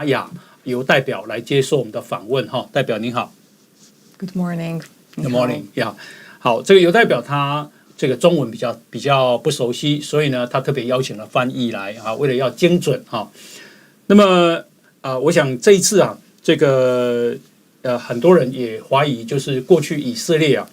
雅由代表来接受我们的访问哈，代表您好。Good morning. Good morning. 好，这个尤代表他这个中文比较不熟悉，所以呢，他特别邀请了翻译来啊，为了要精准哈。那么我想这一次啊，这个很多人也怀疑，就是过去以色列啊，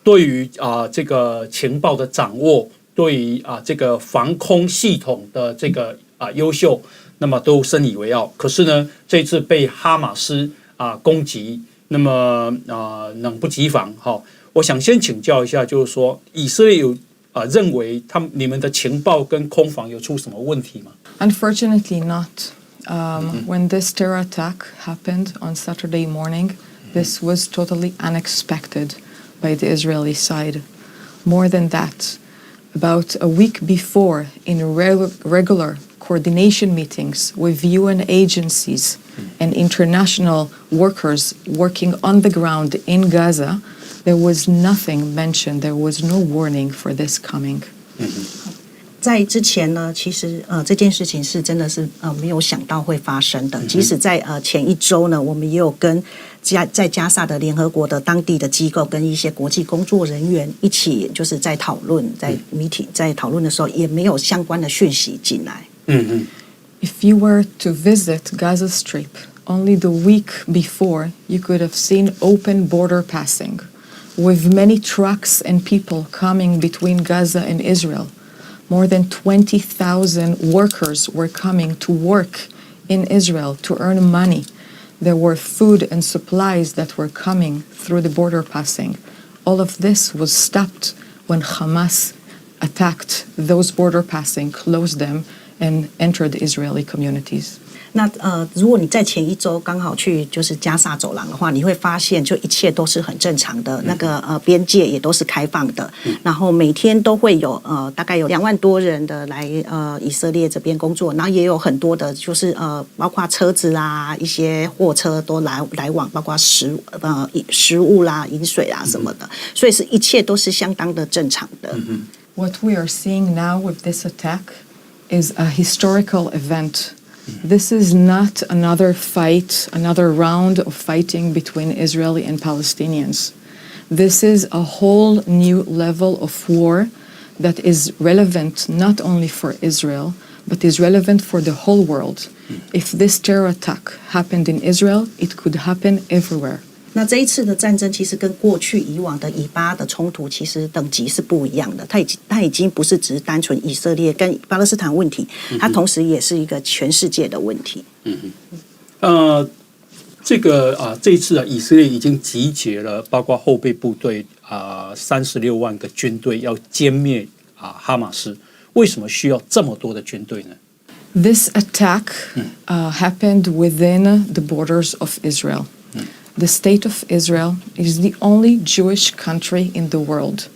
对于这个情报的掌握，对于这个防空系统的这个优秀，那么都深以为傲。可是呢，这次被哈马斯攻击，那么冷不及防哈。我想先请教一下，就是说以色列有认为你们的情报跟空防有出什么问题吗？ Unfortunately not. When this terror attack happened on Saturday morning, this was totally unexpected by the Israeli side. More than that, about a week before, in regular coordination meetings with UN agencies and international workers working on the ground in Gaza, there was nothing mentioned, there was no warning for this coming. 在之前呢，其实这件事情是真的是没有想到会发生的。即使在前一周呢，我们也有跟在加萨的联合国的当地的机构跟一些国际工作人员一起，就是在讨论，在meeting在讨论的时候，也没有相关的讯息进来。If you were to visit Gaza Strip only the week before, you could have seen open border passing, with many trucks and people coming between Gaza and Israel. More than 20,000 workers were coming to work in Israel to earn money. There were food and supplies that were coming through the border passing. All of this was stopped when Hamas attacked those border passing, closed them, and entered the Israeli communities. 那如果你在前一周刚好去就是加萨走廊的话，你会发现就一切都是很正常的，那个边界也都是开放的，然后每天都会有大概有2万多人的来以色列这边工作，然后也有很多的就是包括车子啊，一些货车都来往，包括食物啦、饮水啊什么的，所以是一切都是相当的正常的。What we are seeing now with this attack is a historical event. This is not another fight, another round of fighting between Israeli and Palestinians. This is a whole new level of war that is relevant not only for Israel, but is relevant for the whole world. If this terror attack happened in Israel, it could happen everywhere. 那这一次的战争其实跟过去以往的以巴的冲突其实等级是不一样的，它已经不是只是单纯以色列跟巴勒斯坦问题，它同时也是一个全世界的问题。这一次以色列已经集结了包括后备部队36万个军队要歼灭哈马斯，为什么需要这么多的军队呢？ This attack happened within the borders of Israel. The state of Israel is the only Jewish country in the world.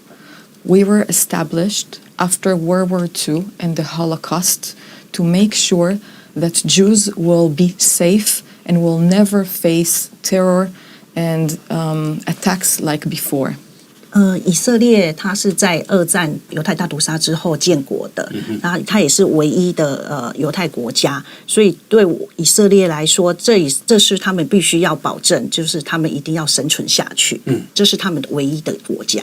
We were established after World War II and the Holocaust to make sure that Jews will be safe and will never face terror and attacks like before. 以色列它是在2战犹太大屠杀之后建国的，然后它也是唯一的犹太国家，所以对以色列来说，这是他们必须要保证，就是他们一定要生存下去，这是他们唯一的国家。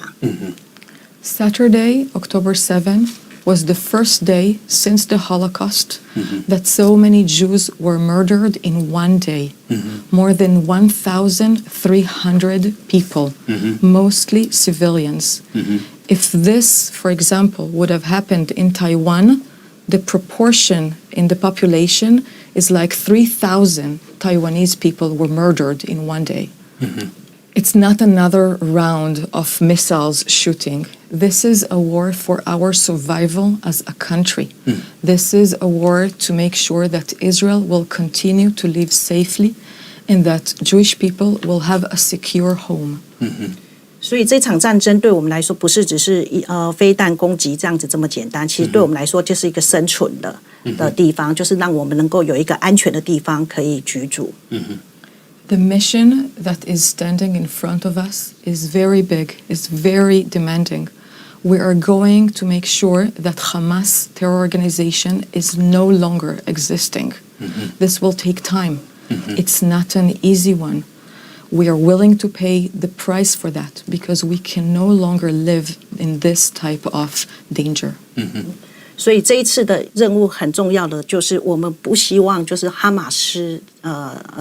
Saturday, October 7th, was the first day since the Holocaust that so many Jews were murdered in one day. More than 1,300 people, mostly civilians. If this, for example, would have happened in Taiwan, the proportion in the population is like 3,000 Taiwanese people were murdered in one day. It's not another round of missiles shooting. This is a war for our survival as a country. This is a war to make sure that Israel will continue to live safely and that Jewish people will have a secure home. 所以这场战争对我们来说不是只是飞弹攻击这样子这么简单，其实对我们来说就是一个生存的地方，就是让我们能够有一个安全的地方可以居住。The mission that is standing in front of us is very big, is very demanding. We are going to make sure that Hamas terror organization is no longer existing. This will take time. It's not an easy one. We are willing to pay the price for that because we can no longer live in this type of danger. 所以这一次的任务很重要的就是我们不希望就是哈马斯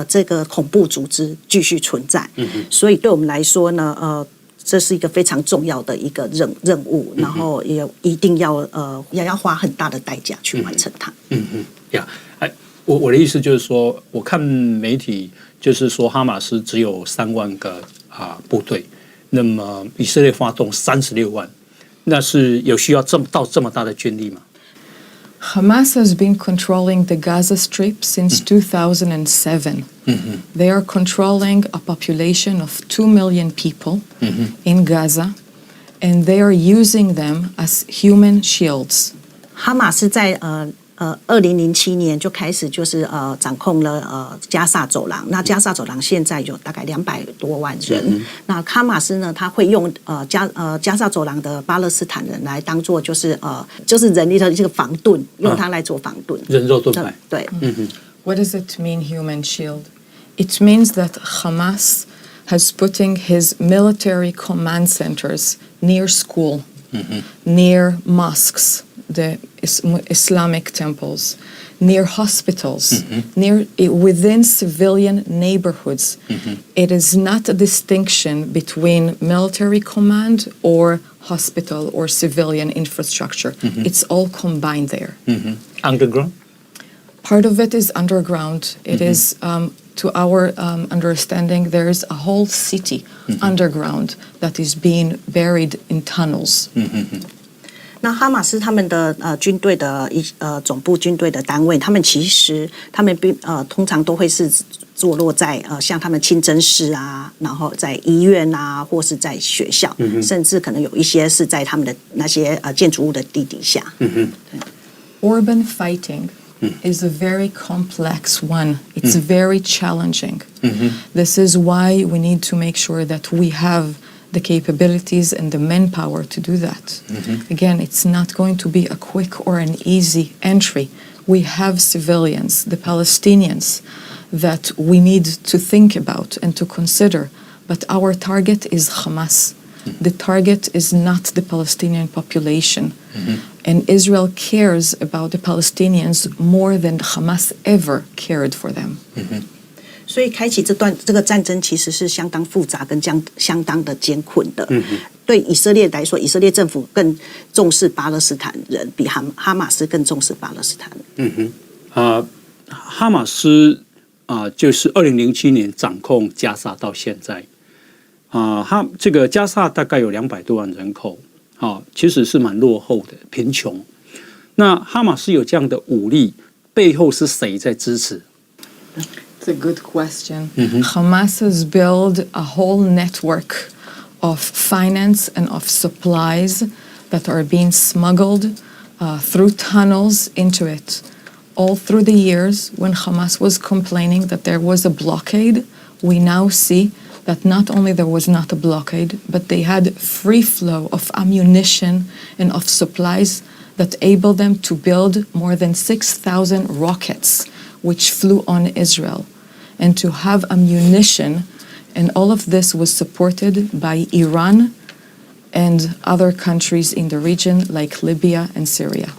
这个恐怖组织继续存在。所以对我们来说呢，这是一个非常重要的一个任务，然后也一定要花很大的代价去完成它。我的意思就是说，我看媒体就是说，哈马斯只有3万个部队，那么以色列发动36万，那是有需要这么大的军力吗？ Hamas has been controlling the Gaza Strip since 2007. They are controlling a population of 2 million people in Gaza, and they are using them as human shields. 哈马斯在2007年就开始就是掌控了加萨走廊。那加萨走廊现在有大概200多万人。那哈马斯呢，他会用加萨走廊的巴勒斯坦人来当做就是人力的这个防盾，用它来做防盾。人肉盾牌。对。What does it mean, human shield? It means that Hamas has putting his military command centers near school, near mosques, the Islamic temples, near hospitals, within civilian neighborhoods. It is not a distinction between military command or hospital or civilian infrastructure. It's all combined there. Underground? Part of it is underground. It is, to our understanding, there is a whole city underground that is being buried in tunnels. 那哈马斯他们的军队的总部军队的单位，他们通常都会是坐落在像他们清真寺啊，然后在医院啊，或是在学校，甚至可能有一些是在他们的那些建筑物的地底下。Urban fighting is a very complex one. It's very challenging. This is why we need to make sure that we have the capabilities and the manpower to do that. Again, it's not going to be a quick or an easy entry. We have civilians, the Palestinians, that we need to think about and to consider. But our target is Hamas. The target is not the Palestinian population. And Israel cares about the Palestinians more than Hamas ever cared for them. 所以开启这个战争其实是相当复杂跟相当的艰困的。对以色列来说，以色列政府更重视巴勒斯坦人，比哈马斯更重视巴勒斯坦人。哈马斯就是2007年掌控加萨到现在，这个加萨大概有200多万人口，其实是蛮落后的，贫穷。那哈马斯有这样的武力，背后是谁在支持？ It's a good question. Hamas has built a whole network of finance and of supplies that are being smuggled through tunnels into it. All through the years, when Hamas was complaining that there was a blockade, we now see that not only there was not a blockade, but they had free flow of ammunition and of supplies that enabled them to build more than 6,000 rockets, which flew on Israel, and to have ammunition, and all of this was supported by Iran and other countries in the region like Libya and Syria.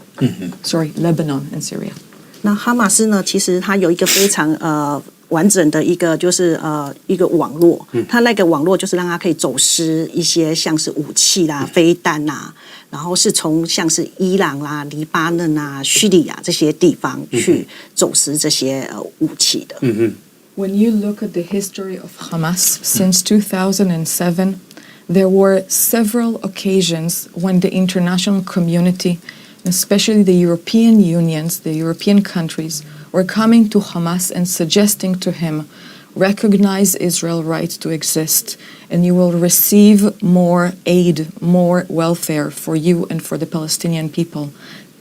Lebanon and Syria. 那哈马斯呢，其实它有一个非常完整的一个就是一个网络，它那个网络就是让它可以走私一些像是武器啦、飞弹啦，然后是从像是伊朗啦、黎巴嫩啊、叙利亚这些地方去走私这些武器的。When you look at the history of Hamas since 2007, there were several occasions when the international community, especially the European unions, the European countries, were coming to Hamas and suggesting to him, recognize Israel's right to exist, and you will receive more aid, more welfare for you and for the Palestinian people.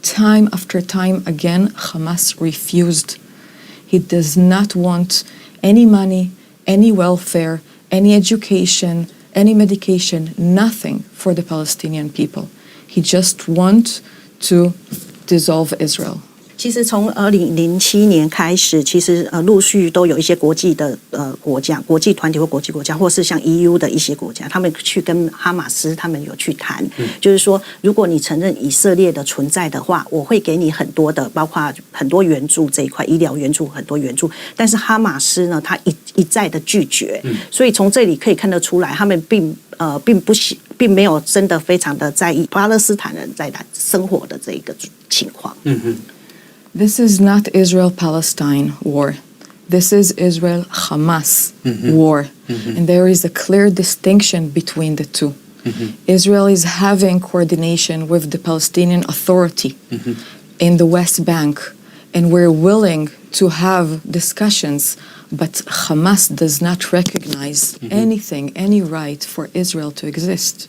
Time after time again, Hamas refused. He does not want any money, any welfare, any education, any medication, nothing for the Palestinian people. He just wants to dissolve Israel. 其实从2007年开始，其实陆续都有一些国际的国家、国际团体或国际国家，或是像 EU 的一些国家，他们去跟哈马斯他们有去谈，就是说，如果你承认以色列的存在的话，我会给你很多的，包括很多援助这一块，医疗援助很多援助。但是哈马斯呢，他一再的拒绝，所以从这里可以看得出来，他们并没有真的非常的在意巴勒斯坦人在生活的这一个情况。This is not Israel-Palestine war. This is Israel-Hamas war. And there is a clear distinction between the two. Israel is having coordination with the Palestinian Authority in the West Bank, and we're willing to have discussions, but Hamas does not recognize anything, any right for Israel to exist.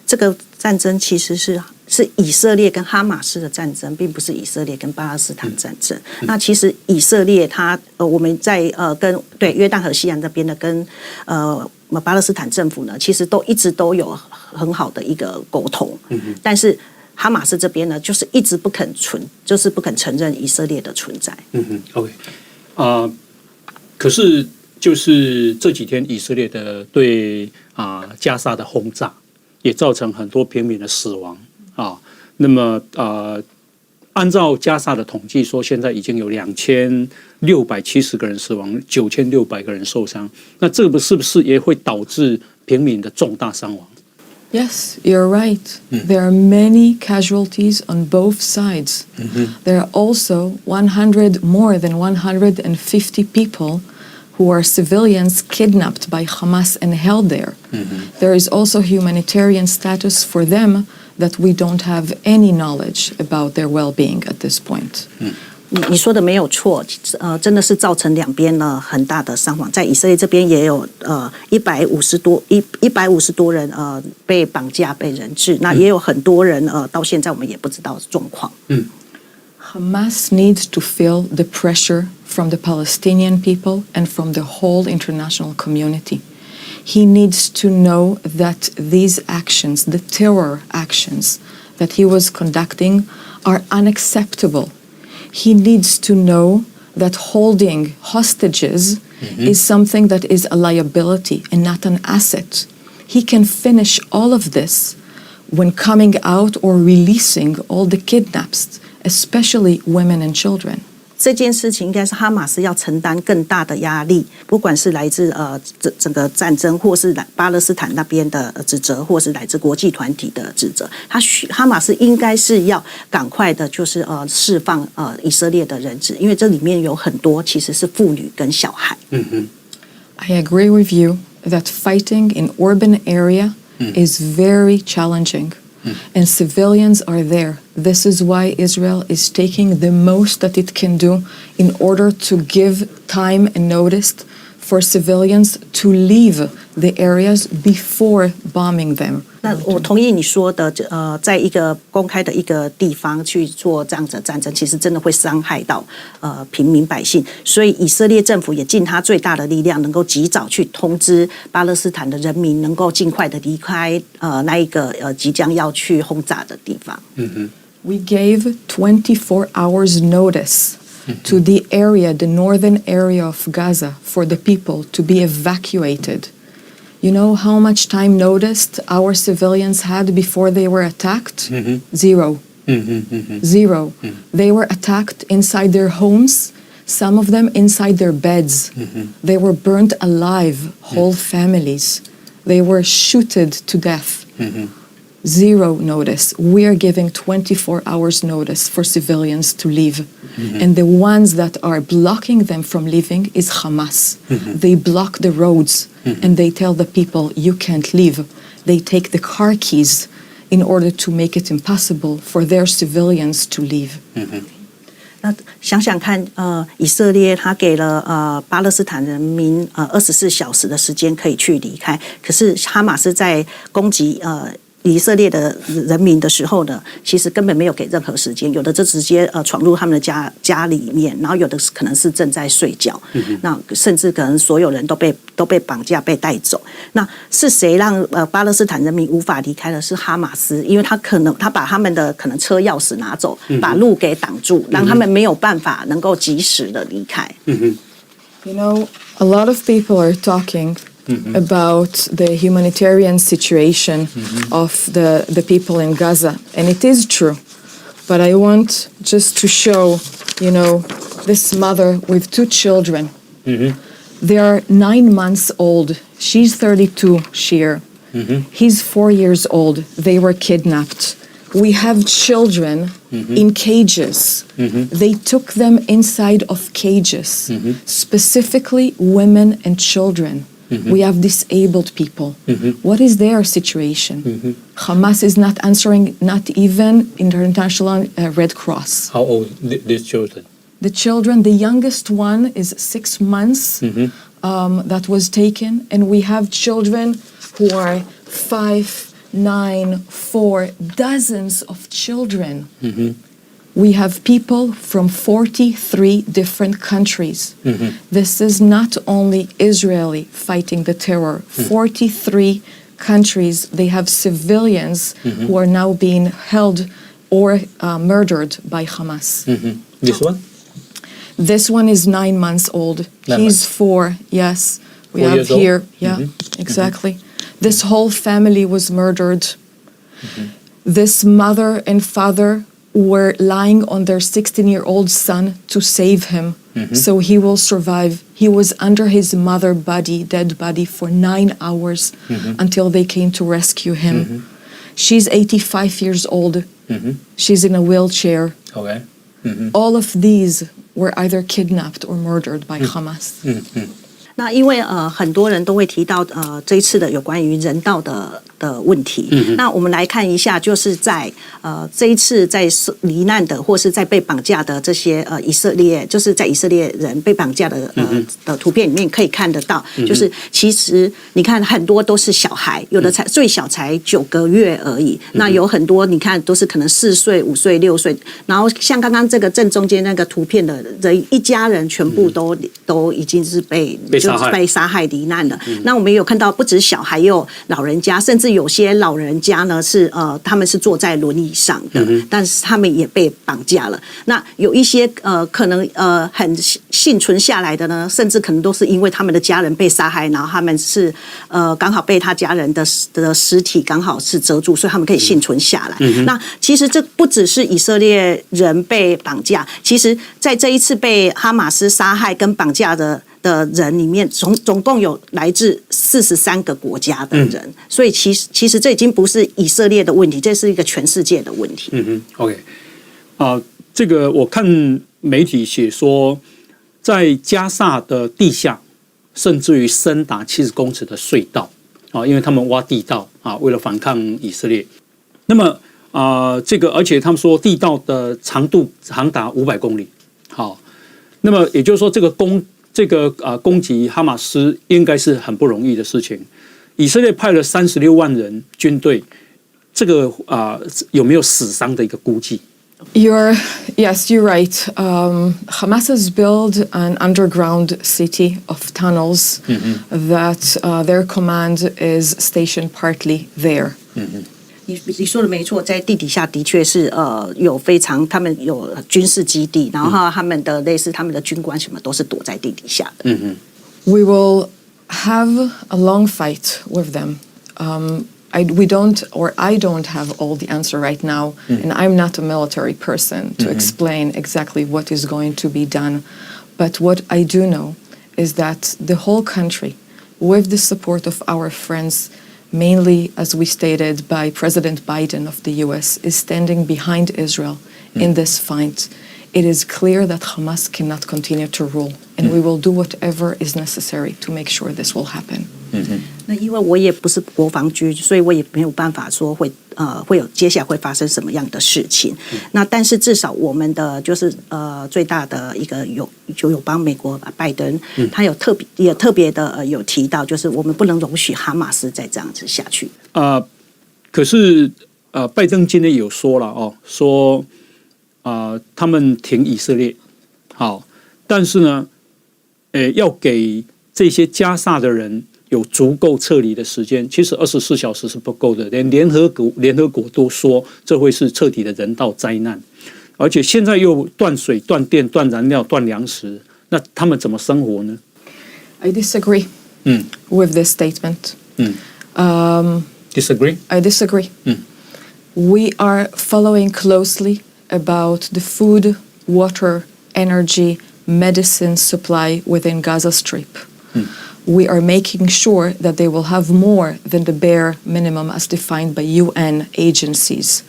这个战争其实是以色列跟哈马斯的战争，并不是以色列跟巴勒斯坦战争。那其实以色列我们在跟约旦河西岸这边的跟巴勒斯坦政府呢，其实一直都有很好的一个沟通。但是哈马斯这边呢，就是一直不肯承认以色列的存在。OK， 可是就是这几天以色列的对加沙的轰炸，也造成很多平民的死亡啊。那么按照加沙的统计说，现在已经有2670个人死亡，9600个人受伤。那这个是不是也会导致平民的重大伤亡？ Yes, you're right. There are many casualties on both sides. There are also more than 150 people who are civilians kidnapped by Hamas and held there. There is also humanitarian status for them that we don't have any knowledge about their well-being at this point. 你说的没有错，真的是造成两边呢很大的伤亡。在以色列这边也有150多人被绑架被人质，那也有很多人到现在我们也不知道状况。Hamas needs to feel the pressure from the Palestinian people and from the whole international community. He needs to know that these actions, the terror actions that he was conducting, are unacceptable. He needs to know that holding hostages is something that is a liability and not an asset. He can finish all of this when coming out or releasing all the kidnaps, especially women and children. 这件事情应该是哈马斯要承担更大的压力，不管是来自整个战争，或是巴勒斯坦那边的指责，或是来自国际团体的指责。哈马斯应该是要赶快的，就是释放以色列的人质，因为这里面有很多其实是妇女跟小孩。I agree with you that fighting in urban area is very challenging. And civilians are there. This is why Israel is taking the most that it can do in order to give time and notice for civilians to leave the areas before bombing them. 那我同意你说的，在一个公开的一个地方去做这样子的战争，其实真的会伤害到平民百姓。所以以色列政府也尽他最大的力量，能够及早去通知巴勒斯坦的人民，能够尽快的离开那一个即将要去轰炸的地方。We gave 24 hours notice to the northern area of Gaza, for the people to be evacuated. You know how much time notice our civilians had before they were attacked? Zero. Zero. They were attacked inside their homes, some of them inside their beds. They were burnt alive, whole families. They were shooted to death. Zero notice. We are giving 24 hours notice for civilians to leave. And the ones that are blocking them from leaving is Hamas. They block the roads and they tell the people, you can't leave. They take the car keys in order to make it impossible for their civilians to leave. 那想想看，以色列他给了巴勒斯坦人民24小时的时间可以去离开，可是哈马斯在攻击以色列的人民的时候呢，其实根本没有给任何时间，有的就直接闯入他们的家里面，然后有的可能是正在睡觉，那甚至可能所有人都被绑架被带走。那是谁让巴勒斯坦人民无法离开的？是哈马斯，因为他把他们的可能车钥匙拿走，把路给挡住，让他们没有办法能够及时的离开。You know, a lot of people are talking about the humanitarian situation of the people in Gaza, and it is true. But I want just to show, you know, this mother with 2 children. They are 9 months old. She's 32, Shir. He's 4 years old. They were kidnapped. We have children in cages. They took them inside of cages, specifically women and children. We have disabled people. What is their situation? Hamas is not answering, not even International Red Cross. How old these children? The children, the youngest one is 6 months that was taken, and we have children who are 5, 9, 4, dozens of children. We have people from 43 different countries. This is not only Israeli fighting the terror. 43 countries, they have civilians who are now being held or murdered by Hamas. This one? This one is 9 months old. He's 4, yes. We 4 have years old? here, yeah, exactly. This whole family was murdered. This mother and father were lying on their 16-year-old son to save him, so he will survive. He was under his mother's dead body, for 9 hours until they came to rescue him. She's 85 years old. She's in a wheelchair. Okay. All of these were either kidnapped or murdered by Hamas. 那因为很多人都会提到这一次的有关于人道的问题。那我们来看一下，就是在这一次在罹难的或是在被绑架的这些以色列，就是在以色列人被绑架的图片里面可以看得到，就是其实你看很多都是小孩，有的最小才9个月而已。那有很多你看都是可能4岁、5岁、6岁，然后像刚刚这个正中间那个图片的人，一家人全部都已经是被杀害罹难了。那我们也有看到，不止小孩，也有老人家，甚至有些老人家呢是他们是坐在轮椅上的，但是他们也被绑架了。那有一些可能很幸存下来的呢，甚至可能都是因为他们的家人被杀害，然后他们是刚好被他家人的尸体刚好是遮住，所以他们可以幸存下来。那其实这不只是以色列人被绑架，其实在这一次被哈马斯杀害跟绑架的人里面，总共有来自43个国家的人，所以其实这已经不是以色列的问题，这是一个全世界的问题。OK， 这个我看媒体写说，在加萨的地下，甚至于深达70公尺的隧道因为他们挖地道为了反抗以色列。那么这个而且他们说地道的长度长达500公里。好，那么也就是说这个攻击哈马斯应该是很不容易的事情。以色列派了36万人军队，这个有没有死伤的一个估计？ Yes, you're right. Hamas has built an underground city of tunnels that their command is stationed partly there. 你说的没错，在地底下的确是有他们有军事基地，然后他们的类似他们的军官什么都是躲在地底下的。We will have a long fight with them. I don't have all the answer right now, and I'm not a military person to explain exactly what is going to be done. But what I do know is that the whole country, with the support of our friends, mainly, as we stated, by President Biden of the US, is standing behind Israel in this fight. It is clear that Hamas cannot continue to rule, and we will do whatever is necessary to make sure this will happen. 那因为我也不是国防军，所以我也没有办法说会有接下来会发生什么样的事情。那但是至少我们的就是最大的一个友邦美国拜登，他有特别的有提到，就是我们不能容许哈马斯再这样子下去。可是拜登今天有说了哦，说他们挺以色列，好，但是呢，要给这些加萨的人有足够撤离的时间。其实24小时是不够的，连联合国都说这会是彻底的人道灾难，而且现在又断水、断电、断燃料、断粮食，那他们怎么生活呢？ I disagree with this statement. Disagree? I disagree. We are following closely about the food, water, energy, medicine supply within Gaza Strip. We are making sure that they will have more than the bare minimum as defined by UN agencies.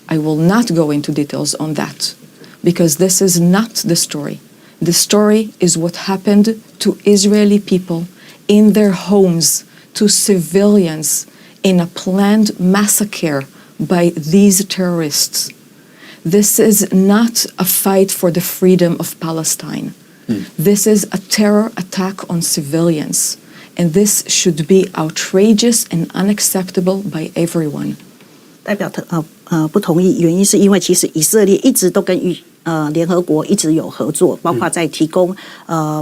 I will not go into details on that because this is not the story. The story is what happened to Israeli people in their homes, to civilians, in a planned massacre by these terrorists. This is not a fight for the freedom of Palestine. This is a terror attack on civilians, and this should be outrageous and unacceptable by everyone. 代表不同意，原因是因为其实以色列一直都跟联合国一直有合作，包括在提供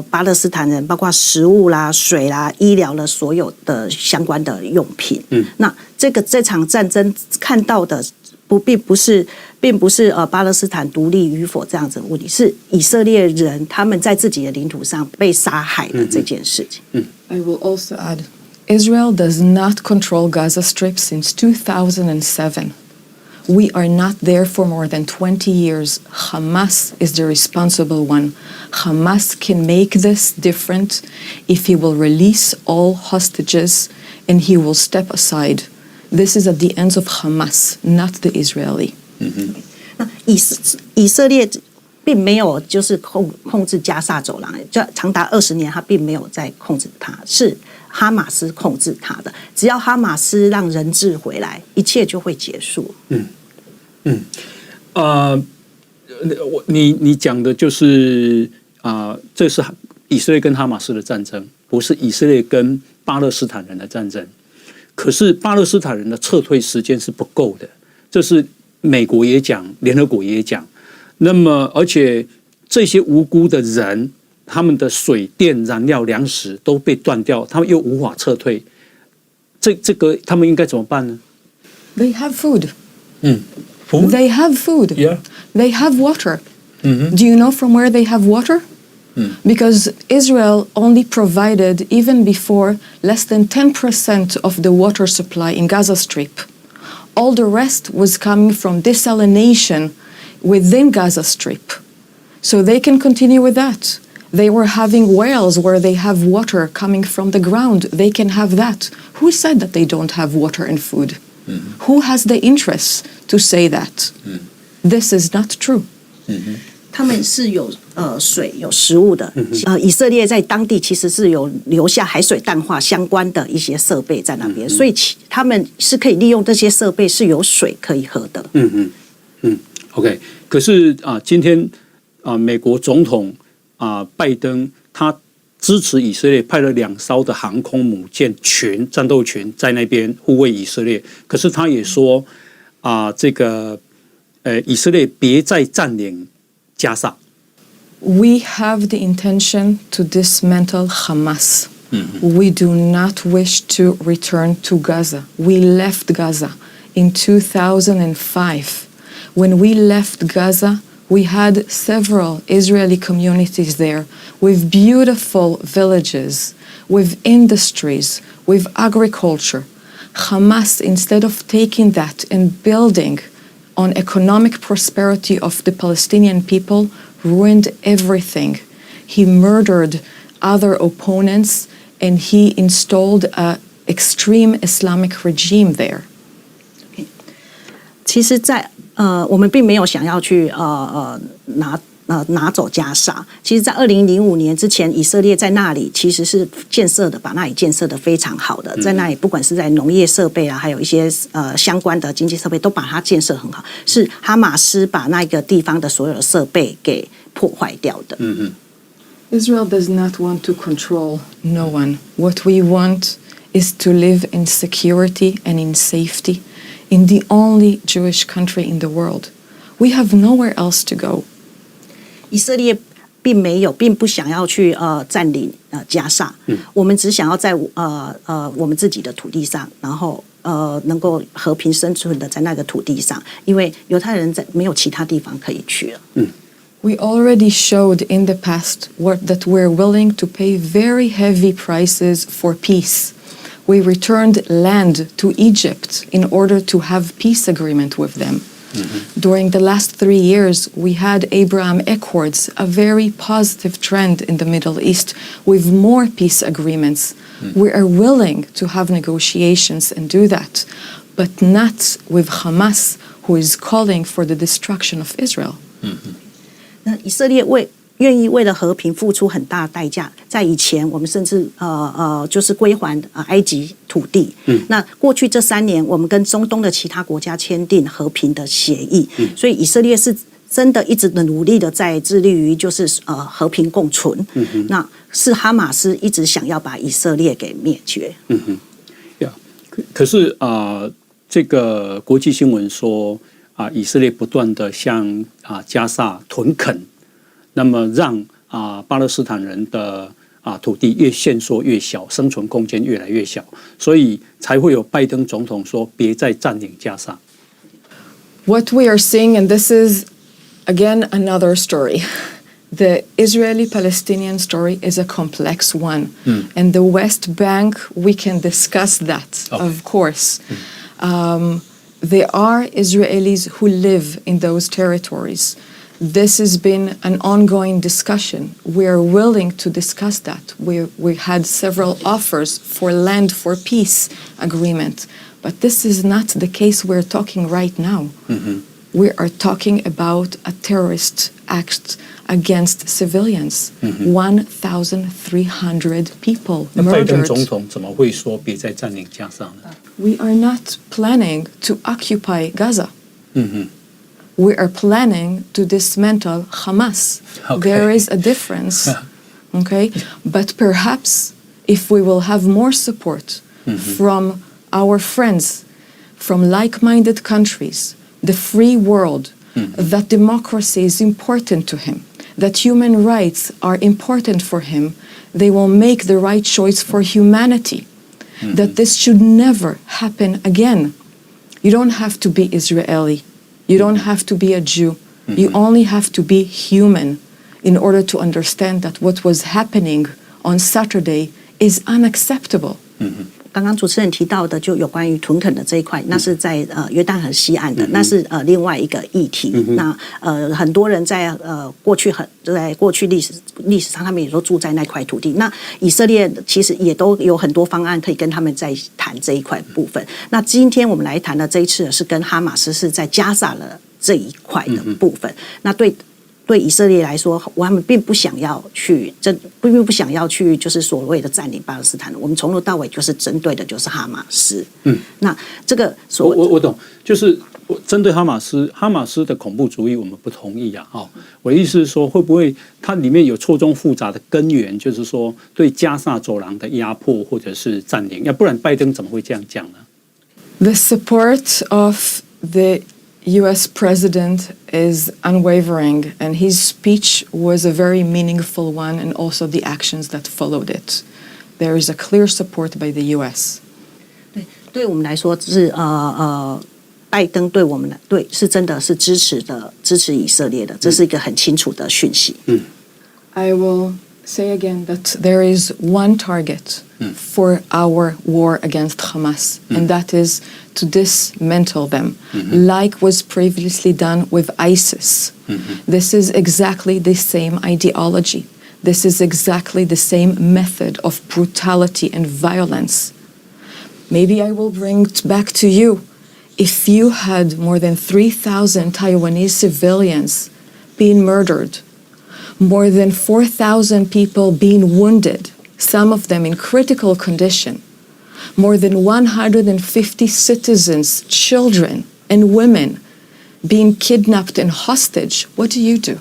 巴勒斯坦人包括食物啦、水啦、医疗了所有的相关的用品。那这场战争看到的并不是巴勒斯坦独立与否这样子的问题，是以色列人他们在自己的领土上被杀害的这件事情。I will also add, Israel does not control Gaza Strip since 2007. We are not there for more than 20 years. Hamas is the responsible one. Hamas can make this different if he will release all hostages and he will step aside. This is at the ends of Hamas, not the Israeli. 那以色列并没有就是控制加萨走廊，就长达20年，他并没有在控制它，是哈马斯控制它的。只要哈马斯让人质回来，一切就会结束。你讲的就是这是以色列跟哈马斯的战争，不是以色列跟巴勒斯坦人的战争。可是巴勒斯坦人的撤退时间是不够的，这是美国也讲，联合国也讲。那么，而且这些无辜的人，他们的水电、燃料、粮食都被断掉，他们又无法撤退，这个他们应该怎么办呢？ They have food. Food? They have food. Yeah. They have water. Do you know from where they have water? Because Israel only provided, even before, less than 10% of the water supply in Gaza Strip. All the rest was coming from desalination within Gaza Strip. So they can continue with that. They were having wells where they have water coming from the ground. They can have that. Who said that they don't have water and food? Who has the interest to say that? This is not true. 他们是有水有食物的，以色列在当地其实是有留下海水淡化相关的一些设备在那边，所以他们是可以利用这些设备，是有水可以喝的。OK， 可是今天美国总统拜登他支持以色列，派了2艘的航空母舰群、战斗群在那边护卫以色列。可是他也说这个以色列别再占领加萨。We have the intention to dismantle Hamas. We do not wish to return to Gaza. We left Gaza in 2005. When we left Gaza, we had several Israeli communities there with beautiful villages, with industries, with agriculture. Hamas, instead of taking that and building on economic prosperity of the Palestinian people, ruined everything. He murdered other opponents and he installed an extreme Islamic regime there. 其实在我们并没有想要去拿走加沙。其实在2005年之前，以色列在那里其实是把那里建设的非常好的，在那里不管是在农业设备还有一些相关的经济设备都把它建设很好，是哈马斯把那个地方的所有的设备给破坏掉的。Israel does not want to control no one. What we want is to live in security and in safety in the only Jewish country in the world. We have nowhere else to go. 以色列并不想要去占领加萨，我们只想要在我们自己的土地上，然后能够和平生存的在那个土地上，因为犹太人没有其他地方可以去了。We already showed in the past that we're willing to pay very heavy prices for peace. We returned land to Egypt in order to have peace agreement with them. During the last 3 years, we had Abraham Accords, a very positive trend in the Middle East, with more peace agreements. We are willing to have negotiations and do that, but not with Hamas, who is calling for the destruction of Israel. 那以色列愿意为了和平付出很大的代价，在以前我们甚至就是归还埃及土地。那过去这3年，我们跟中东的其他国家签订和平的协议，所以以色列是真的一直的努力的在致力于就是和平共存。那是哈马斯一直想要把以色列给灭绝。可是这个国际新闻说以色列不断的向加萨屯垦。那么让巴勒斯坦人的土地越限缩越小，生存空间越来越小，所以才会有拜登总统说别再占领加萨。What we are seeing, and this is again another story, the Israeli-Palestinian story is a complex one, and the West Bank, we can discuss that, of course. There are Israelis who live in those territories. This has been an ongoing discussion. We are willing to discuss that. We had several offers for land for peace agreement, but this is not the case we're talking right now. We are talking about a terrorist act against civilians. 1,300 people 那拜登 murdered. 总统怎么会说别再占领加萨呢？ We are not planning to occupy Gaza. We are planning to dismantle Hamas. Okay. There is a difference, okay? But perhaps if we will have more support from our friends, from like-minded countries, the free world, that democracy is important to him, that human rights are important for him, they will make the right choice for humanity, that this should never happen again. You don't have to be Israeli. You don't have to be a Jew. You only have to be human in order to understand that what was happening on Saturday is unacceptable. 刚刚主持人提到的就有关于屯垦的这一块，那是在约旦河西岸的，那是另外一个议题。那很多人在过去历史上，他们也都住在那块土地。那以色列其实也都有很多方案可以跟他们在谈这一块部分。那今天我们来谈的这一次是跟哈马斯是在加萨的这一块的部分。那对以色列来说，我们并不想要去就是所谓的占领巴勒斯坦。我们从头到尾就是针对的就是哈马斯。那这个我懂，就是针对哈马斯的恐怖主义，我们不同意啊。我的意思是说，会不会它里面有错综复杂的根源，就是说对加萨走廊的压迫或者是占领，要不然拜登怎么会这样讲呢？ The support of the US president is unwavering, and his speech was a very meaningful one, and also the actions that followed it. There is a clear support by the US. 对我们来说是拜登对我们是真的是支持以色列的，这是一个很清楚的讯息。I will say again that there is one target for our war against Hamas, and that is to dismantle them, like was previously done with ISIS. This is exactly the same ideology. This is exactly the same method of brutality and violence. Maybe I will bring it back to you. If you had more than 3,000 Taiwanese civilians being murdered, more than 4,000 people being wounded, some of them in critical condition, more than 150 citizens, children and women being kidnapped and hostage, what do you do?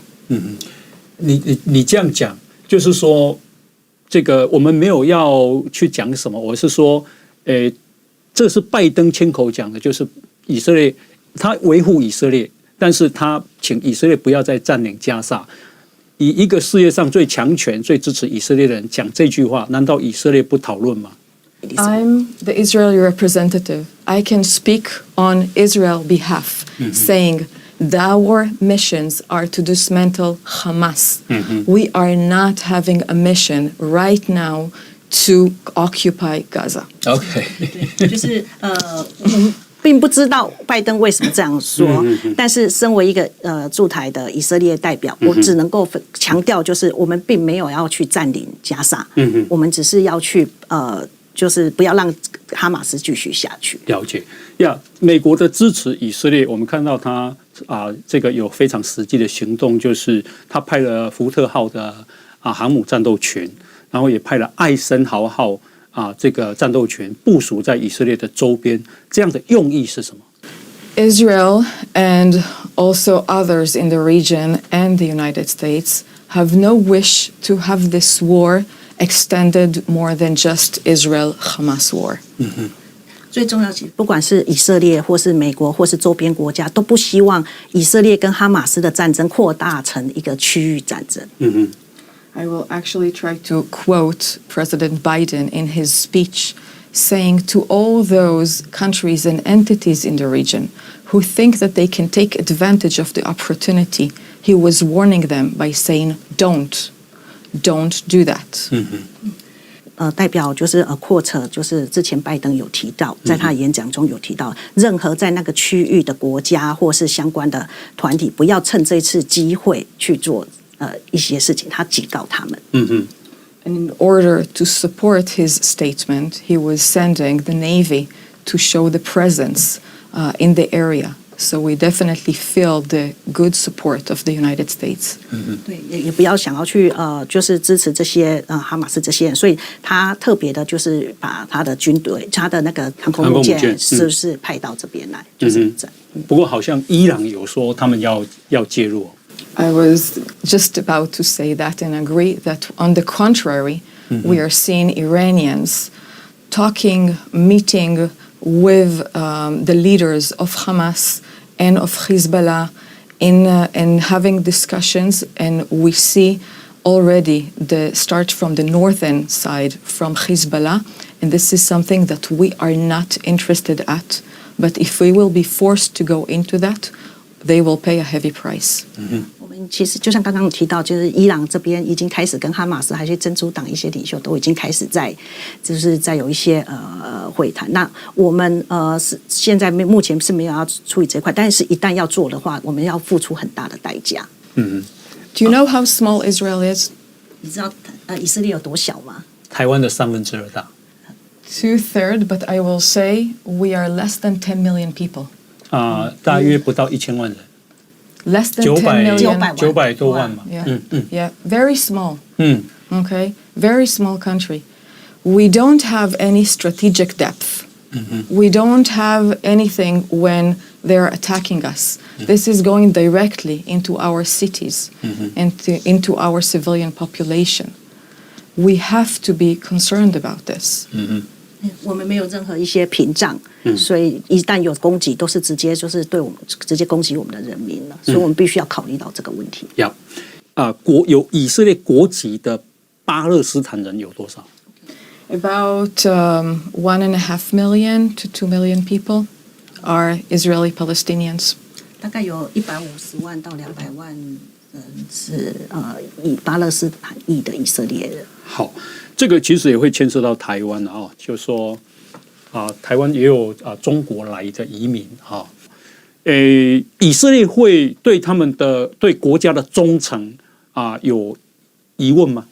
你这样讲，就是说，这个我们没有要去讲什么，我是说，这是拜登亲口讲的，就是以色列，他维护以色列，但是他请以色列不要再占领加萨。以一个世界上最强权、最支持以色列的人讲这句话，难道以色列不讨论吗？ I'm the Israeli representative. I can speak on Israel's behalf, saying our missions are to dismantle Hamas. We are not having a mission right now to occupy Gaza. OK， 对，就是我们并不知道拜登为什么这样说，但是身为一个驻台的以色列代表，我只能够强调，就是我们并没有要去占领加萨，我们只是要去就是不要让哈马斯继续下去。了解呀，美国的支持以色列，我们看到他这个有非常实际的行动，就是他派了福特号的航母战斗群，然后也派了艾森豪号这个战斗群部署在以色列的周边，这样的用意是什么？ Israel and also others in the region and the United States have no wish to have this war extended more than just Israel-Hamas war. 最重要是，不管是以色列或是美国或是周边国家，都不希望以色列跟哈马斯的战争扩大成一个区域战争。I will actually try to quote President Biden in his speech, saying to all those countries and entities in the region who think that they can take advantage of the opportunity, he was warning them by saying, don't do that. 代表就是quote，就是之前拜登有提到，在他演讲中有提到，任何在那个区域的国家或是相关的团体，不要趁这次机会去做一些事情，他警告他们。And in order to support his statement, he was sending the Navy to show the presence in the area. So we definitely feel the good support of the United States. 对，也不要想要去就是支持这些哈马斯这些人，所以他特别的就是把他的军队、他的那个航空母舰是不是派到这边来，就是这样。不过好像伊朗有说他们要介入。I was just about to say that and agree that on the contrary, we are seeing Iranians meeting with the leaders of Hamas and of Hezbollah and having discussions, and we see already the start from the northern side from Hezbollah, and this is something that we are not interested at, but if we will be forced to go into that, they will pay a heavy price. 我们其实就像刚刚提到，就是伊朗这边已经开始跟哈马斯还有珍珠党一些领袖都已经开始就是在有一些会谈。那我们是现在目前是没有要处理这块，但是一旦要做的话，我们要付出很大的代价。Do you know how small Israel is? 你知道以色列有多小吗？台湾的2/3大。2/3, but I will say we are less than 10 million people. 大约不到1000万人。Less than 10 million. 900多万嘛。Yeah, very small. Okay, very small country. We don't have any strategic depth. We don't have anything when they're attacking us. This is going directly into our cities and into our civilian population. We have to be concerned about this. 我们没有任何一些屏障，所以一旦有攻击，都是直接就是对我们直接攻击我们的人民了，所以我们必须要考虑到这个问题。有以色列国籍的巴勒斯坦人有多少？ About 1.5 million to 2 million people are Israeli Palestinians. 大概有150万到200万人是以巴勒斯坦裔的以色列人。好，这个其实也会牵涉到台湾就是说台湾也有中国来的移民以色列会对他们的对国家的忠诚有疑问吗？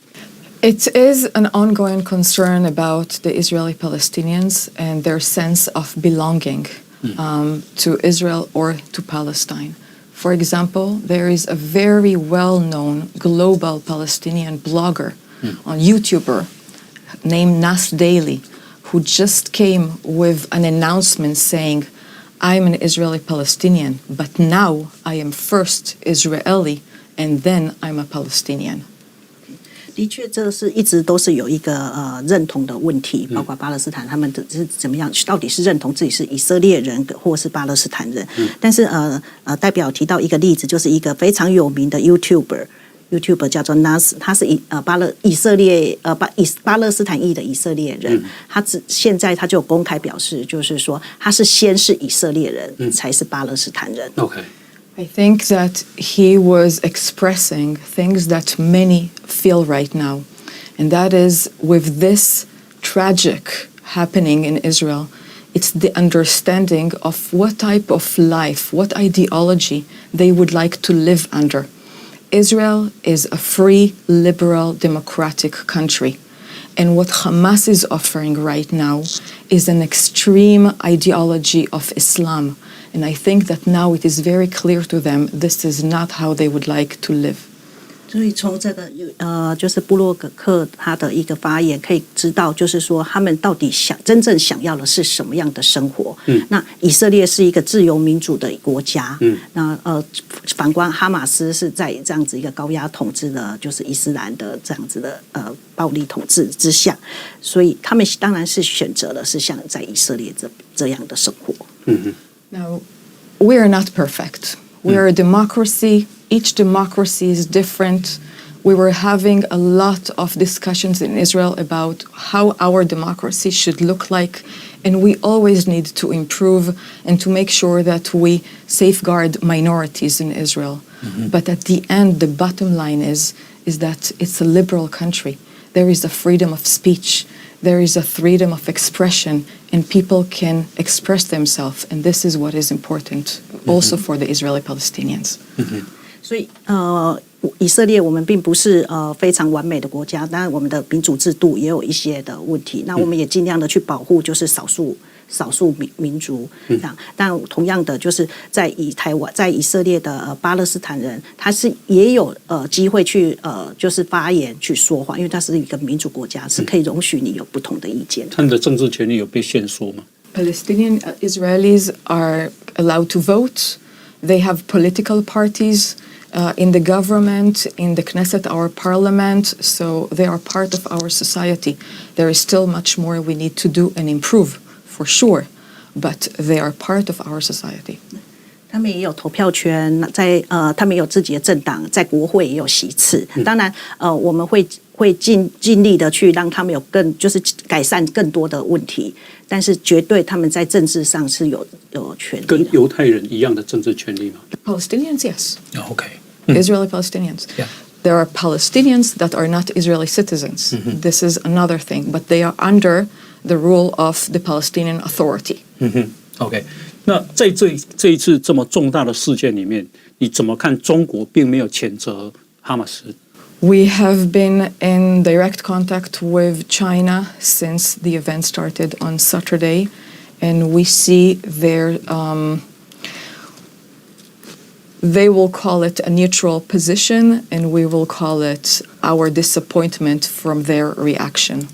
It is an ongoing concern about the Israeli Palestinians and their sense of belonging to Israel or to Palestine. For example, there is a very well-known global Palestinian blogger, YouTuber named Nas Daily, who just came with an announcement saying, I'm an Israeli Palestinian, but now I am first Israeli and then I'm a Palestinian. 的确，这是一直都是有一个认同的问题，包括巴勒斯坦他们的是怎么样，到底是认同自己是以色列人或是巴勒斯坦人？但是代表提到一个例子，就是一个非常有名的 YouTuber 叫做 Nas， 他是巴勒斯坦裔的以色列人，现在他就公开表示，就是说他是先是以色列人，才是巴勒斯坦人。I think that he was expressing things that many feel right now, and that is with this tragic happening in Israel, it's the understanding of what type of life, what ideology they would like to live under. Israel is a free, liberal, democratic country. And what Hamas is offering right now is an extreme ideology of Islam. And I think that now it is very clear to them this is not how they would like to live. 所以从这个就是部落格克他的一个发言可以知道，就是说他们到底真正想要的是什么样的生活。那以色列是一个自由民主的国家。那反观哈马斯是在这样子一个高压统治的，就是伊斯兰的这样子的暴力统治之下，所以他们当然是选择了是像在以色列这样的生活。Now, we are not perfect. We are a democracy. Each democracy is different. We were having a lot of discussions in Israel about how our democracy should look like, and we always need to improve and to make sure that we safeguard minorities in Israel. But at the end, the bottom line is that it's a liberal country. There is a freedom of speech. There is a freedom of expression, and people can express themselves, and this is what is important also for the Israeli Palestinians. 所以以色列我们并不是非常完美的国家，当然我们的民主制度也有一些的问题，那我们也尽量的去保护就是少数民族这样。但同样的，就是在以色列的巴勒斯坦人，他是也有机会去就是发言去说话，因为它是一个民主国家，是可以容许你有不同的意见。他们的政治权利有被限缩吗？ Palestinian Israelis are allowed to vote. They have political parties in the government, in the Knesset, our parliament, so they are part of our society. There is still much more we need to do and improve, for sure, but they are part of our society. 他们也有投票权，他们有自己的政党，在国会也有席次。当然，我们会尽力的去让他们有就是改善更多的问题，但是绝对他们在政治上是有权利的。跟犹太人一样的政治权利吗？ Palestinians, yes. Okay. Israeli Palestinians. Yeah. There are Palestinians that are not Israeli citizens. This is another thing, but they are under the rule of the Palestinian Authority. OK， 那在这一次这么重大的事件里面，你怎么看中国并没有谴责哈马斯？ We have been in direct contact with China since the event started on Saturday, and we see they will call it a neutral position, and we will call it our disappointment from their reaction.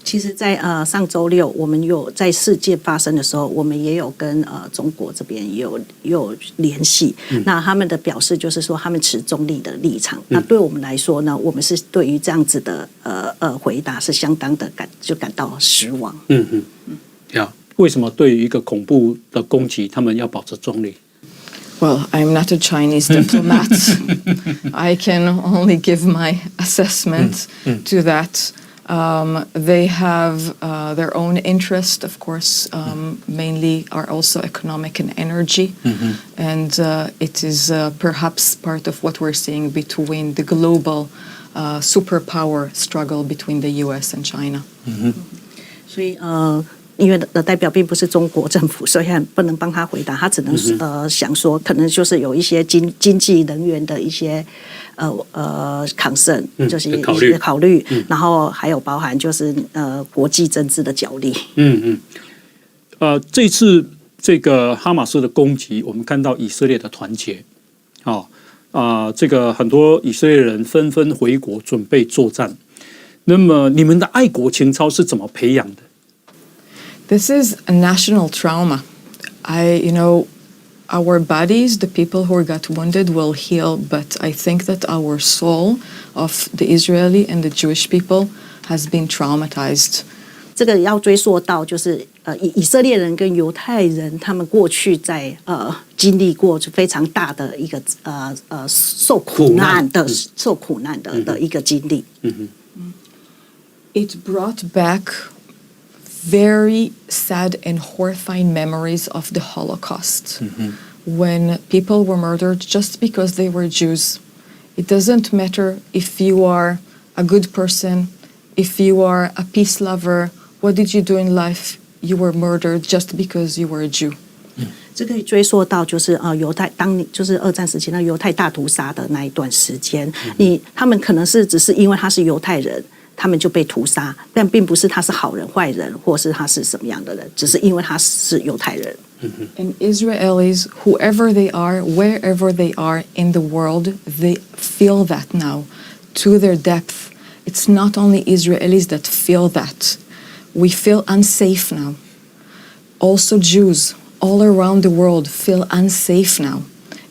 其实在上周六，我们有在事件发生的时候，我们也有跟中国这边也有联系。那他们的表示就是说，他们持中立的立场。那对我们来说呢，我们是对于这样子的回答是相当的感到失望。为什么对于一个恐怖的攻击，他们要保持中立？ Well, I'm not a Chinese diplomat. I can only give my assessment to that. They have their own interest, of course, mainly are also economic and energy. And it is perhaps part of what we're seeing between the global superpower struggle between the US and China. 所以因为的代表并不是中国政府，所以不能帮他回答，他只能想说，可能就是有一些经济人员的一些concern，就是一些考虑，然后还有包含就是国际政治的角力。这次这个哈马斯的攻击，我们看到以色列的团结，这个很多以色列人纷纷回国准备作战。那么你们的爱国情操是怎么培养的？ This is a national trauma. our bodies, the people who got wounded, will heal, but I think that our soul of the Israeli and the Jewish people has been traumatized. 这个要追溯到就是以色列人跟犹太人他们过去在经历过非常大的一个受苦难的一个经历。It brought back very sad and horrifying memories of the Holocaust, when people were murdered just because they were Jews. It doesn't matter if you are a good person, if you are a peace lover, what did you do in life? You were murdered just because you were a Jew. 这可以追溯到就是犹太就是二战时期那犹太大屠杀的那一段时间，他们可能只是因为他是犹太人，他们就被屠杀，但并不是他是好人坏人，或是他是什么样的人，只是因为他是犹太人。And Israelis, whoever they are, wherever they are in the world, they feel that now to their depth. It's not only Israelis that feel that. We feel unsafe now. Also Jews all around the world feel unsafe now.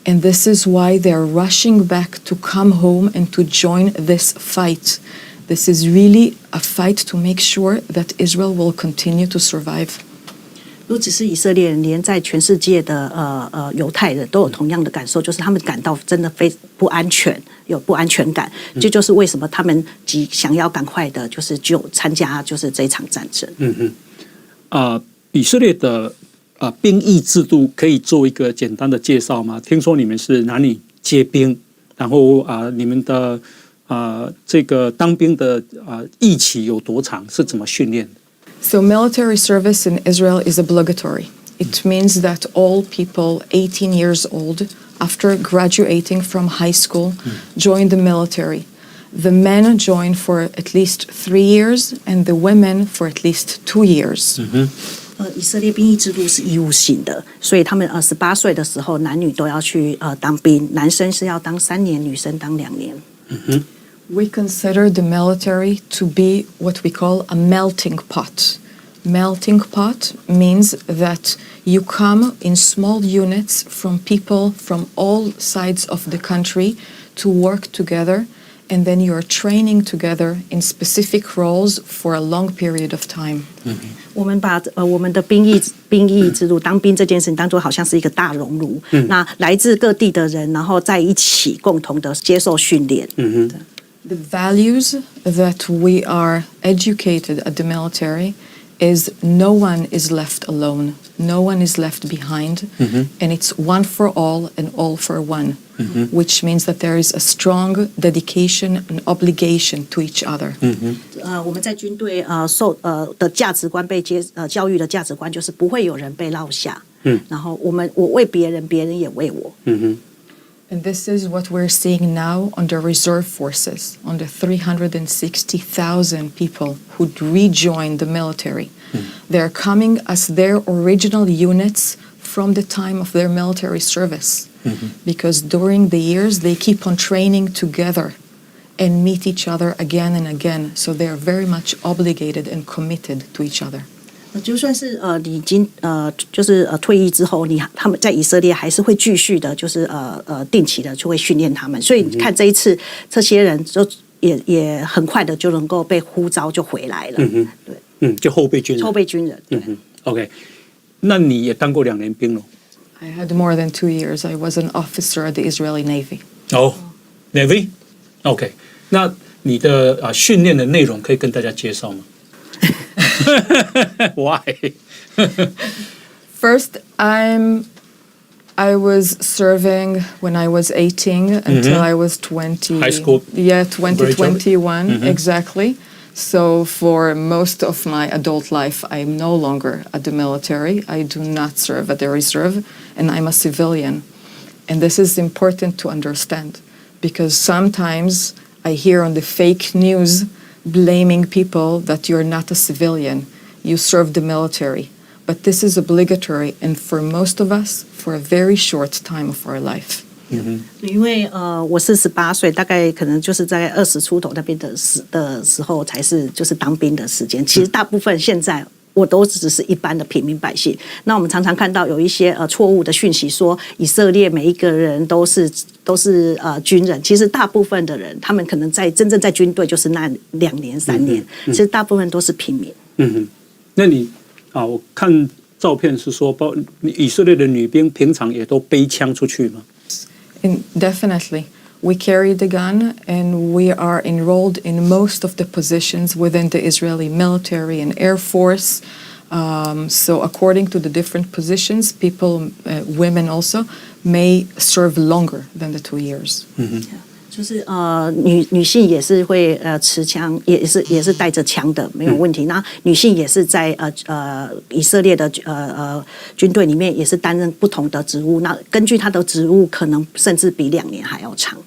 And this is why they're rushing back to come home and to join this fight. This is really a fight to make sure that Israel will continue to survive. 不只是以色列人，连在全世界的犹太人都有同样的感受，就是他们感到真的非不安全，有不安全感。这就是为什么他们想要赶快的，就是参加就是这一场战争。以色列的兵役制度可以做一个简单的介绍吗？听说你们是男女皆兵，然后你们的这个当兵的役期有多长？是怎么训练的？ So military service in Israel is obligatory. It means that all people 18 years old, after graduating from high school, join the military. The men join for at least 3 years, and the women for at least 2 years. 以色列兵役制度是义务性的，所以他们18岁的时候，男女都要去当兵，男生是要当3年，女生当2年。We consider the military to be what we call a melting pot. Melting pot means that you come in small units from people from all sides of the country to work together, and then you're training together in specific roles for a long period of time. 我们把我们的兵役制度当兵这件事情当作好像是一个大熔炉，那来自各地的人，然后在一起共同的接受训练。The values that we are educated at the military is no one is left alone, no one is left behind, and it's one for all and all for one, which means that there is a strong dedication and obligation to each other. 我们在军队的价值观被教育的价值观就是不会有人被落下，然后我为别人，别人也为我。And this is what we're seeing now on the reserve forces, on the 360,000 people who rejoined the military. They're coming as their original units from the time of their military service. Because during the years, they keep on training together and meet each other again and again. So they're very much obligated and committed to each other. 就算是你已经就是退役之后，他们在以色列还是会继续的，就是定期的就会训练他们。所以你看这一次，这些人就也很快的就能够被呼召就回来了。对，就后备军人。后备军人，对。OK， 那你也当过2年兵了 I had more than 2 years. I was an officer at the Israeli Navy. Navy？ OK， 那你的训练的内容可以跟大家介绍吗？Why? First, I was serving when I was 18 until I was 20. High school. Yeah, 2021, exactly. So for most of my adult life, I'm no longer at the military. I do not serve at the reserve, and I'm a civilian. And this is important to understand, because sometimes I hear on the fake news blaming people that you're not a civilian, you serve the military. But this is obligatory, and for most of us, for a very short time of our life. 因为我是18岁，大概可能就是在20出头那边的时候才是就是当兵的时间。其实大部分现在我都只是一般的平民百姓。那我们常常看到有一些错误的讯息，说以色列每一个人都是军人。其实大部分的人，他们可能真正在军队就是那2年3年，其实大部分都是平民。那你我看照片是说，以色列的女兵平常也都背枪出去吗？ Definitely. We carry the gun and we are enrolled in most of the positions within the Israeli military and Air Force. So according to the different positions, people, women also, may serve longer than the 2 years. 就是女性也是会持枪，也是带着枪的，没有问题。那女性也是在以色列的军队里面也是担任不同的职务。那根据她的职务，可能甚至比2年还要长。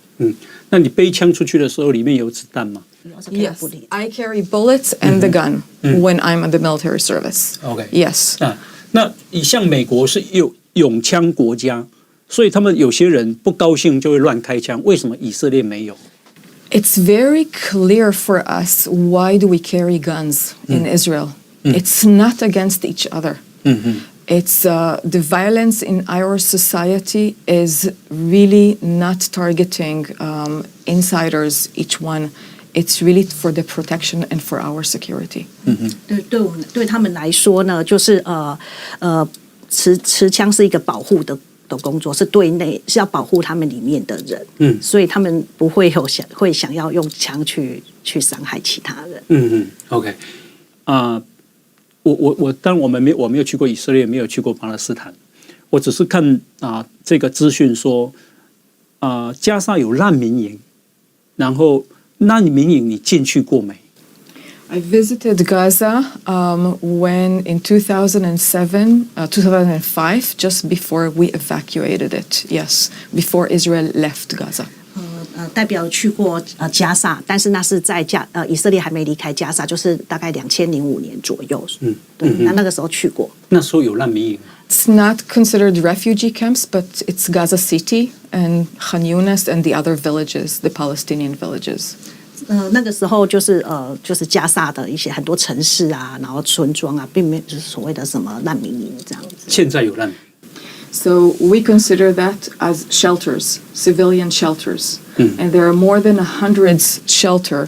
那你背枪出去的时候，里面有子弹吗？ Yes, I carry bullets and the gun when I'm in the military service. Okay. Yes. 那像美国是拥枪国家。所以他们有些人不高兴就会乱开枪，为什么以色列没有？ It's very clear for us why do we carry guns in Israel. It's not against each other. It's the violence in our society is really not targeting insiders, each one. It's really for the protection and for our security. 对他们来说呢，就是持枪是一个保护的工作，是对内，是要保护他们里面的人，所以他们不会会想要用枪去伤害其他人。OK， 当然我没有去过以色列，没有去过巴勒斯坦，我只是看这个资讯说，加沙有难民营，然后难民营你进去过没？ I visited Gaza when in 2007, 2005, just before we evacuated it. Yes, before Israel left Gaza. 代表去过加萨，但是那是在以色列还没离开加萨，就是大概2005年左右。对，那个时候去过。那时候有难民营。 It's not considered refugee camps, but it's Gaza City and Khan Younis and the other villages, the Palestinian villages. 那个时候就是加萨的一些很多城市啊，然后村庄啊，并没有就是所谓的什么难民营这样子。现在有难民。 So we consider that as shelters, civilian shelters, and there are more than 100 shelters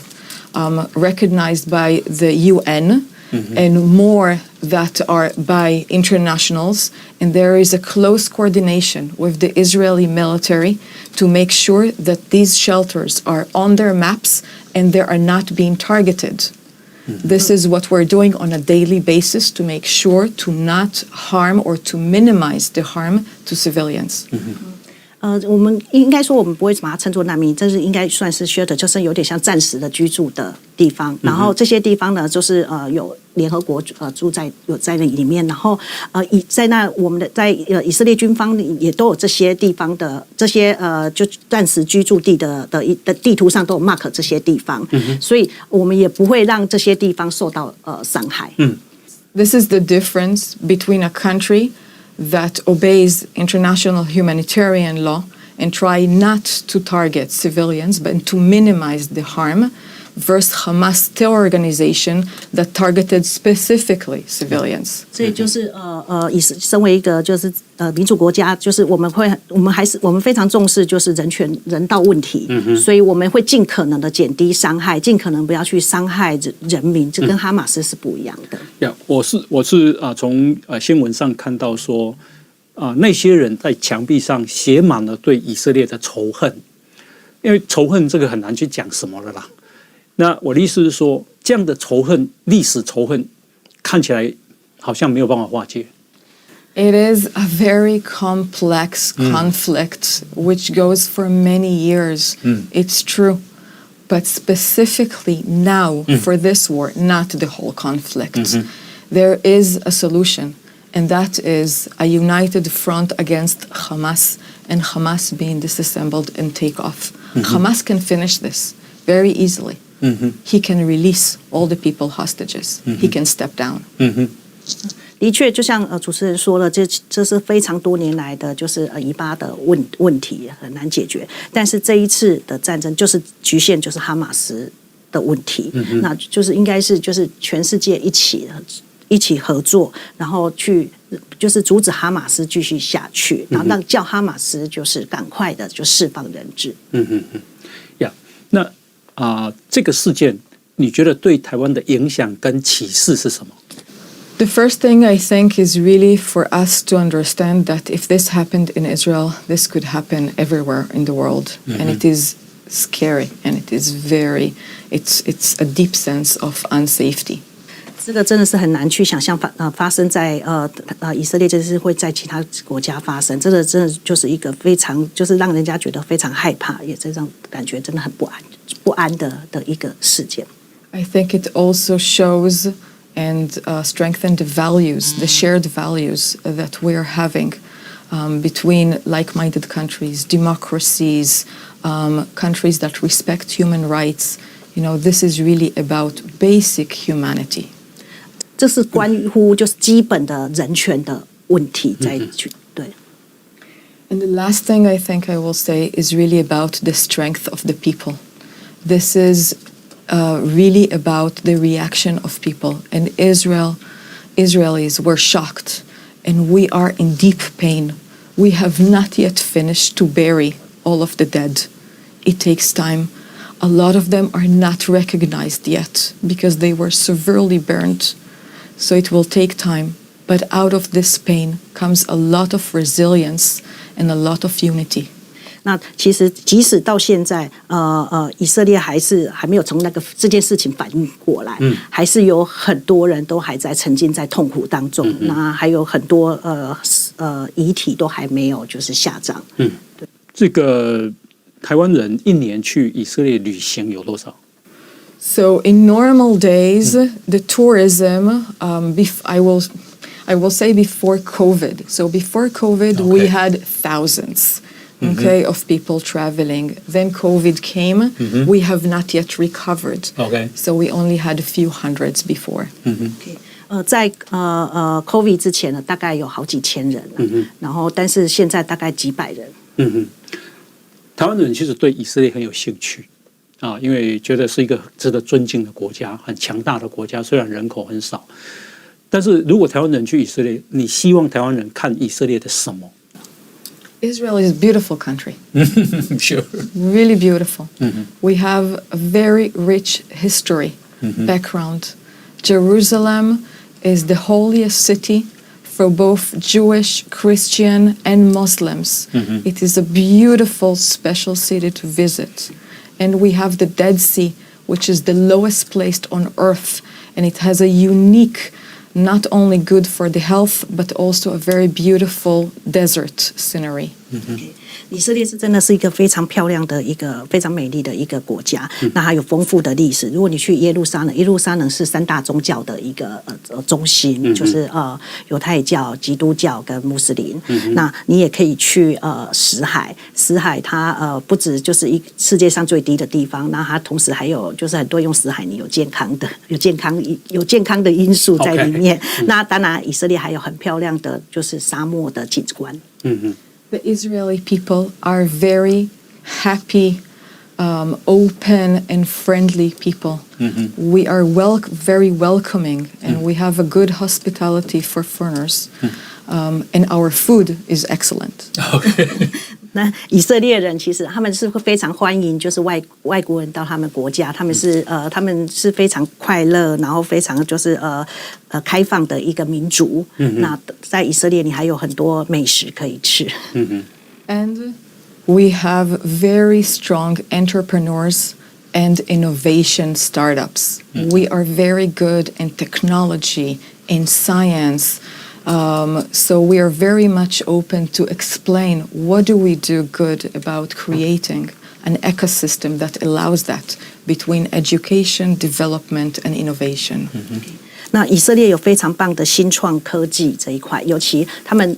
recognized by the UN. And more that are by internationals, and there is a close coordination with the Israeli military to make sure that these shelters are on their maps and they are not being targeted. This is what we're doing on a daily basis to make sure to not harm or to minimize the harm to civilians. 我们应该说，我们不会把它称作难民，这是应该算是 shelter， 就是有点像暂时的居住的地方。然后这些地方呢，就是有联合国有在里面，然后在我们的在以色列军方里也都有这些地方的这些就暂时居住地的地图上都有 mark 这些地方，所以我们也不会让这些地方受到伤害。This is the difference between a country that obeys international humanitarian law and try not to target civilians but to minimize the harm versus Hamas terror organization that targeted specifically civilians. 所以就是身为一个就是民主国家，就是我们非常重视就是人道问题，所以我们会尽可能的减低伤害，尽可能不要去伤害人民，这跟哈马斯是不一样的。我是从新闻上看到说那些人在墙壁上写满了对以色列的仇恨，因为仇恨这个很难去讲什么了啦。那我的意思是说，这样的仇恨，历史仇恨，看起来好像没有办法化解。It is a very complex conflict which goes for many years. It's true. But specifically now for this war, not the whole conflict, there is a solution, and that is a united front against Hamas, and Hamas being disassembled and take off. Hamas can finish this very easily. He can release all the people hostages. He can step down. 的确，就像主持人说了，这是非常多年来的，就是以巴的问题很难解决。但是这一次的战争就是局限，就是哈马斯的问题，那就是应该是就是全世界一起一起合作，然后去就是阻止哈马斯继续下去，然后让叫哈马斯就是赶快的就释放人质。那这个事件你觉得对台湾的影响跟启示是什么？ The first thing I think is really for us to understand that if this happened in Israel, this could happen everywhere in the world. And it is scary and it is it's a deep sense of unsafety. 这个真的是很难去想象发生在以色列，就是会在其他国家发生。这个真的就是一个非常就是让人家觉得非常害怕，也这种感觉真的很不安的一个事件。I think it also shows and strengthen the values, the shared values that we are having between like-minded countries, democracies, countries that respect human rights. You know, this is really about basic humanity. 这是关乎就是基本的人权的问题在对。And the last thing I think I will say is really about the strength of the people. This is really about the reaction of people. And Israelis were shocked, and we are in deep pain. We have not yet finished to bury all of the dead. It takes time. A lot of them are not recognized yet because they were severely burned. So it will take time. But out of this pain comes a lot of resilience and a lot of unity. 那其实即使到现在，以色列还没有从这件事情反应过来，还是有很多人都还在沉浸在痛苦当中，那还有很多遗体都还没有就是下葬。对，这个台湾人一年去以色列旅行有多少？ So in normal days, the tourism, I will say before COVID. So before COVID, we had thousands. Okay, of people traveling. Then COVID came. We have not yet recovered. Okay. So we only had a few hundreds before. Okay. 在COVID 之前呢，大概有好几千人了，然后但是现在大概几百人。台湾人其实对以色列很有兴趣因为觉得是一个值得尊敬的国家，很强大的国家，虽然人口很少。但是如果台湾人去以色列，你希望台湾人看以色列的什么？ Israel is a beautiful country. Sure. Really beautiful. We have a very rich history background. Jerusalem is the holiest city for both Jewish, Christian, and Muslims. It is a beautiful, special city to visit. And we have the Dead Sea, which is the lowest place on earth. And it has a unique, not only good for the health, but also a very beautiful desert scenery. 以色列是真的是一个非常漂亮的一个非常美丽的一个国家，那还有丰富的历史。如果你去耶路撒冷，耶路撒冷是三大宗教的一个中心，就是犹太教、基督教跟穆斯林。那你也可以去死海，死海它不止就是世界上最低的地方，那它同时还有就是很多用死海泥有健康的因素在里面。那当然以色列还有很漂亮的就是沙漠的景观。The Israeli people are very happy, open and friendly people. We are very welcoming, and we have a good hospitality for foreigners. And our food is excellent. Okay. 那以色列人其实他们是会非常欢迎，就是外国人到他们国家，他们是非常快乐，然后非常就是开放的一个民族。那在以色列，你还有很多美食可以吃。And we have very strong entrepreneurs and innovation startups. We are very good in technology, in science. So we are very much open to explain what do we do good about creating an ecosystem that allows that between education, development, and innovation. 那以色列有非常棒的新创科技这一块，尤其他们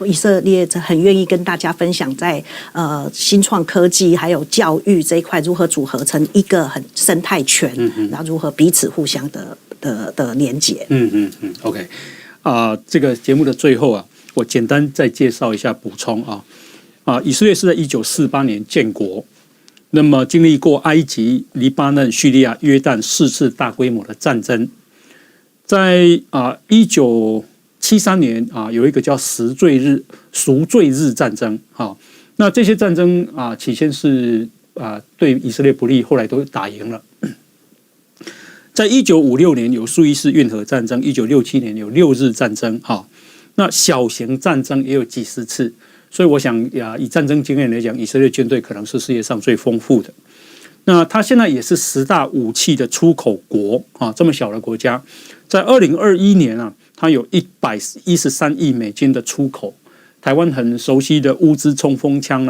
以色列很愿意跟大家分享在新创科技还有教育这一块如何组合成一个很生态圈，然后如何彼此互相的连结。OK。这个节目的最后我简单再介绍一下补充以色列是在1948年建国，那么经历过埃及、黎巴嫩、叙利亚、约旦4次大规模的战争。在1973年有一个叫赎罪日战争那这些战争起先是对以色列不利，后来都打赢了。在1956年有苏伊士运河战争，1967年有6日战争那小型战争也有几十次，所以我想以战争经验来讲，以色列军队可能是世界上最丰富的。那它现在也是10大武器的出口国这么小的国家，在2021年它有113亿美金的出口。台湾很熟悉的乌兹冲锋枪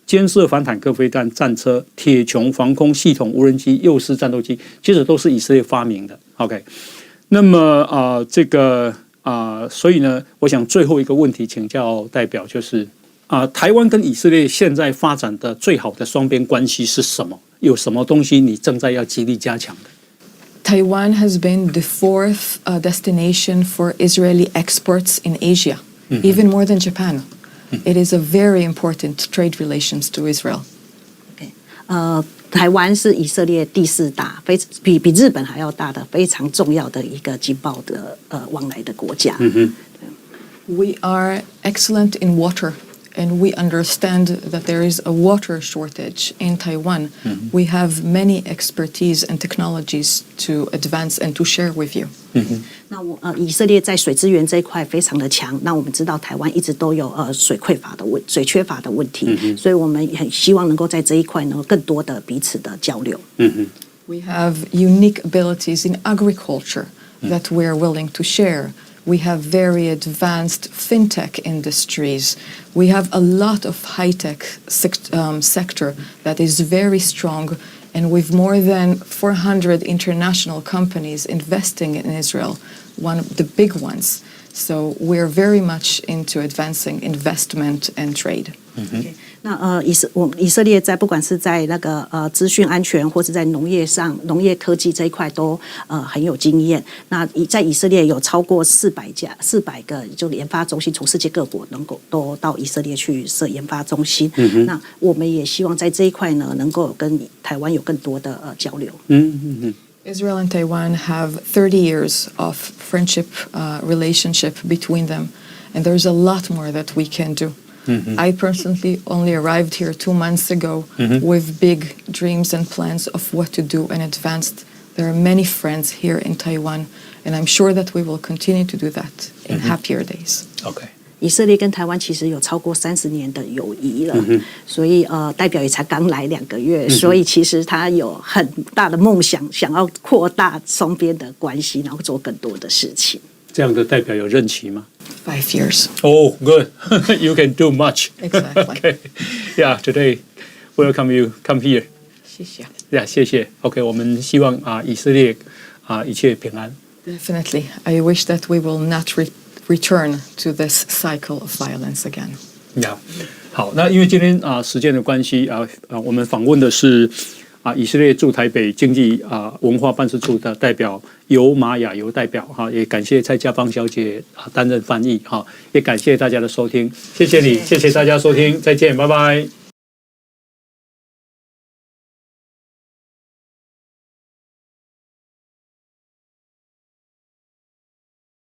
肩射反坦克飞弹、战车、铁穹防空系统、无人机、幼师战斗机，其实都是以色列发明的。OK， 那么所以呢，我想最后一个问题请教代表，就是台湾跟以色列现在发展的最好的双边关系是什么？有什么东西你正在要极力加强的？ Taiwan has been the fourth destination for Israeli exports in Asia, even more than Japan. It is a very important trade relations to Israel. Okay. 台湾是以色列第4大，比日本还要大的非常重要的一个经贸的往来的国家。We are excellent in water, and we understand that there is a water shortage in Taiwan. We have many expertise and technologies to advance and to share with you. 那以色列在水资源这一块非常的强。那我们知道台湾一直都有水缺乏的问题，所以我们很希望能够在这一块呢更多的彼此的交流。We have unique abilities in agriculture that we are willing to share. We have very advanced fintech industries. We have a lot of high-tech sector that is very strong, and with more than 400 international companies investing in Israel, one of the big ones. So we're very much into advancing investment and trade.那以色列在不管是在那个资讯安全或是在农业科技这一块都很有经验。那在以色列有超过400个就研发中心，从世界各国能够都到以色列去设研发中心。那我们也希望在这一块呢，能够跟台湾有更多的交流。Israel and Taiwan have 30 years of friendship relationship between them, and there's a lot more that we can do. I personally only arrived here 2 months ago with big dreams and plans of what to do and advanced. There are many friends here in Taiwan, and I'm sure that we will continue to do that in happier days. OK， 以色列跟台湾其实有超过30年的友谊了，所以代表也才刚来2个月，所以其实他有很大的梦想，想要扩大双边的关系，然后做更多的事情。这样的代表有任期吗？ 5 years. Oh, good. You can do much. Exactly. Okay. Yeah, today, welcome you come here. 谢谢。Yeah, 谢谢。OK， 我们希望以色列一切平安。Definitely. I wish that we will not return to this cycle of violence again. Yeah. 好，那因为今天时间的关系我们访问的是以色列驻台北经济文化办事处的代表尤玛雅尤代表也感谢蔡家芳小姐担任翻译也感谢大家的收听，谢谢你，谢谢大家收听，再见，拜拜。